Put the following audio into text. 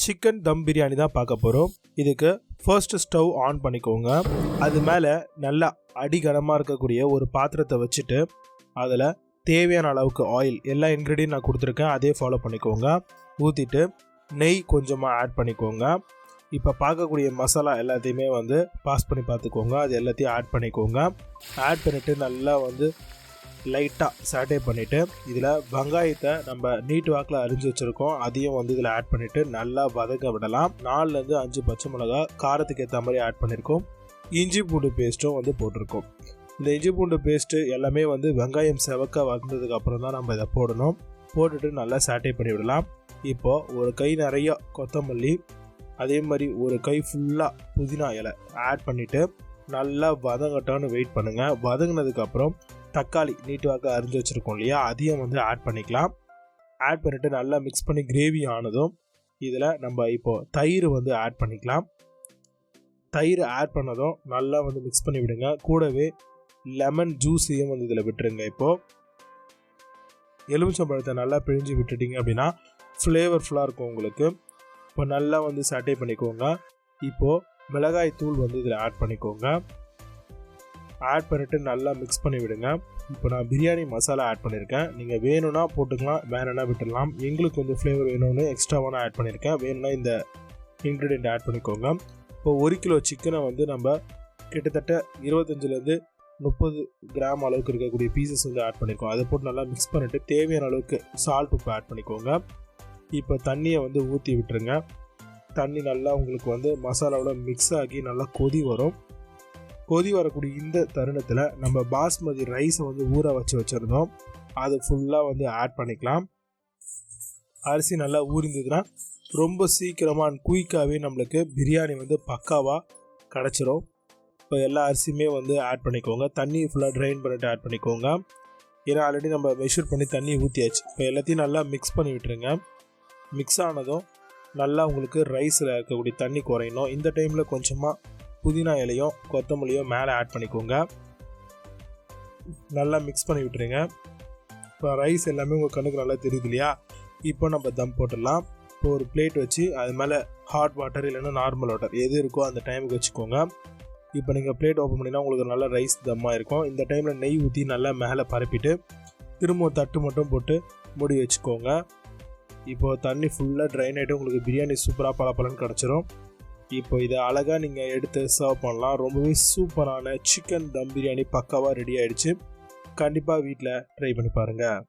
Chicken தம் பிரியாணி தான் பார்க்க போகிறோம். இதுக்கு ஃபர்ஸ்ட் ஸ்டவ் ஆன் பண்ணிக்கோங்க. அது மேலே நல்லா அடிகனமாக இருக்கக்கூடிய ஒரு பாத்திரத்தை வச்சுட்டு அதில் தேவையான அளவுக்கு ஆயில், எல்லா இன்க்ரீடியன்ட் நான் கொடுத்துருக்கேன், அதே ஃபாலோ பண்ணிக்கோங்க. ஊற்றிட்டு நெய் கொஞ்சமாக ஆட் பண்ணிக்கோங்க. இப்போ பார்க்கக்கூடிய மசாலா எல்லாத்தையுமே பாஸ் பண்ணி பார்த்துக்கோங்க. அது எல்லாத்தையும் ஆட் பண்ணிக்கோங்க. ஆட் பண்ணிவிட்டு நல்லா லைட்டாக சாட்டே பண்ணிவிட்டு இதில் வெங்காயத்தை நம்ம நீட் வாக்கில் அரிஞ்சு வச்சுருக்கோம், அதையும் இதில் ஆட் பண்ணிவிட்டு நல்லா வதக்க விடலாம். 4லேருந்து 5 பச்சை மிளகா காரத்துக்கு ஏற்ற மாதிரி ஆட் பண்ணியிருக்கோம். இஞ்சி பூண்டு பேஸ்ட்டும் போட்டிருக்கோம். இந்த இஞ்சி பூண்டு பேஸ்ட்டு எல்லாமே வெங்காயம் செவக்க வந்ததுக்கு அப்புறம் தான் நம்ம இதை போடணும். போட்டுட்டு நல்லா சாட்டே பண்ணி விடலாம். இப்போது ஒரு கை நிறையா கொத்தமல்லி, அதே மாதிரி ஒரு கை ஃபுல்லாக புதினா இலை ஆட் பண்ணிவிட்டு நல்லா வதங்கட்டான்னு வெயிட் பண்ணுங்கள். வதங்கினதுக்கப்புறம் தக்காளி நீட்டுவாக்க அரிஞ்சு வச்சுருக்கோம் இல்லையா, அதையும் ஆட் பண்ணிக்கலாம். ஆட் பண்ணிவிட்டு நல்லா மிக்ஸ் பண்ணி கிரேவி ஆனதும் இதில் நம்ம இப்போது தயிர் ஆட் பண்ணிக்கலாம். தயிர் ஆட் பண்ணதும் நல்லா மிக்ஸ் பண்ணி விடுங்க. கூடவே லெமன் ஜூஸையும் இதில் விட்டுருங்க. இப்போது எலுமிச்சம்பழத்தை நல்லா பிழிஞ்சு விட்டுட்டிங்க அப்படின்னா ஃப்ளேவர்ஃபுல்லாக இருக்கும் உங்களுக்கு. இப்போ நல்லா சாட்டே பண்ணிக்கோங்க. இப்போது மிளகாய் தூள் இதில் ஆட் பண்ணிக்கோங்க. ஆட் பண்ணிவிட்டு நல்லா மிக்ஸ் பண்ணி விடுங்க. இப்போ நான் பிரியாணி மசாலா ஆட் பண்ணியிருக்கேன். நீங்கள் வேணும்னா போட்டுக்கலாம், வேணும்னா விட்டுடலாம். எங்களுக்கு ஃப்ளேவர் வேணும்னு எக்ஸ்ட்ராவான ஆட் பண்ணியிருக்கேன். வேணும்னா இந்த இன்க்ரீடியண்ட் ஆட் பண்ணிக்கோங்க. இப்போ 1 கிலோ சிக்கனை நம்ம கிட்டத்தட்ட 25லேருந்து 30 கிராம் அளவுக்கு இருக்கக்கூடிய பீசஸ் ஆட் பண்ணியிருக்கோம். அதை போட்டு நல்லா மிக்ஸ் பண்ணிவிட்டு தேவையான அளவுக்கு சால்ட் உப்பு ஆட் பண்ணிக்கோங்க. இப்போ தண்ணியை ஊற்றி விட்டுருங்க. தண்ணி நல்லா உங்களுக்கு மசாலாவோட மிக்ஸ் ஆகி நல்லா கொதி வரும். கொதி வரக்கூடிய இந்த தருணத்தில் நம்ம பாஸ்மதி ரைஸை ஊற வச்சுருந்தோம், அது ஃபுல்லாக ஆட் பண்ணிக்கலாம். அரிசி நல்லா ஊறிந்ததுன்னா ரொம்ப சீக்கிரமாக அண்ட் குயிக்காகவே நம்மளுக்கு பிரியாணி பக்காவாக கிடச்சிரும். இப்போ எல்லா அரிசியுமே ஆட் பண்ணிக்கோங்க. தண்ணி ஃபுல்லாக ட்ரைன் பண்ணிவிட்டு ஆட் பண்ணிக்கோங்க. ஏன்னா ஆல்ரெடி நம்ம மெஷர் பண்ணி தண்ணி ஊற்றியாச்சு. இப்போ எல்லாத்தையும் நல்லா மிக்ஸ் பண்ணி விட்டுருங்க. மிக்ஸ் ஆனதும் நல்லா உங்களுக்கு ரைஸில் இருக்கக்கூடிய தண்ணி குறையணும். இந்த டைமில் கொஞ்சமாக புதினா இலையும் கொத்தமல்லியும் மேலே ஆட் பண்ணிக்கோங்க. நல்லா மிக்ஸ் பண்ணி விட்டுருங்க. இப்போ ரைஸ் எல்லாமே உங்கள் கண்ணுக்கு நல்லா தெரியுது இல்லையா. இப்போ நம்ம தம் போட்டுடலாம். இப்போ ஒரு பிளேட் வச்சு அது மேலே ஹாட் வாட்டர் இல்லைன்னா நார்மல் வாட்டர் எது இருக்கோ அந்த டைமுக்கு வச்சுக்கோங்க. இப்போ நீங்கள் பிளேட் ஓப்பன் பண்ணிங்கன்னா உங்களுக்கு நல்லா ரைஸ் தம்மாக இருக்கும். இந்த டைமில் நெய் ஊற்றி நல்லா மேலே பரப்பிட்டு திரும்ப தட்டு மட்டும் போட்டு மூடி வச்சுக்கோங்க. இப்போது தண்ணி ஃபுல்லாக ட்ரைன் ஆகிட்டு உங்களுக்கு பிரியாணி சூப்பராக பலன்னு கிடச்சிரும். இப்போ இதை அழகாக நீங்கள் எடுத்து சர்வ் பண்ணலாம். ரொம்பவே சூப்பரான சிக்கன் தம் பிரியாணி பக்காவாக ரெடி ஆகிடுச்சு. கண்டிப்பாக வீட்டில் ட்ரை பண்ணி பாருங்கள்.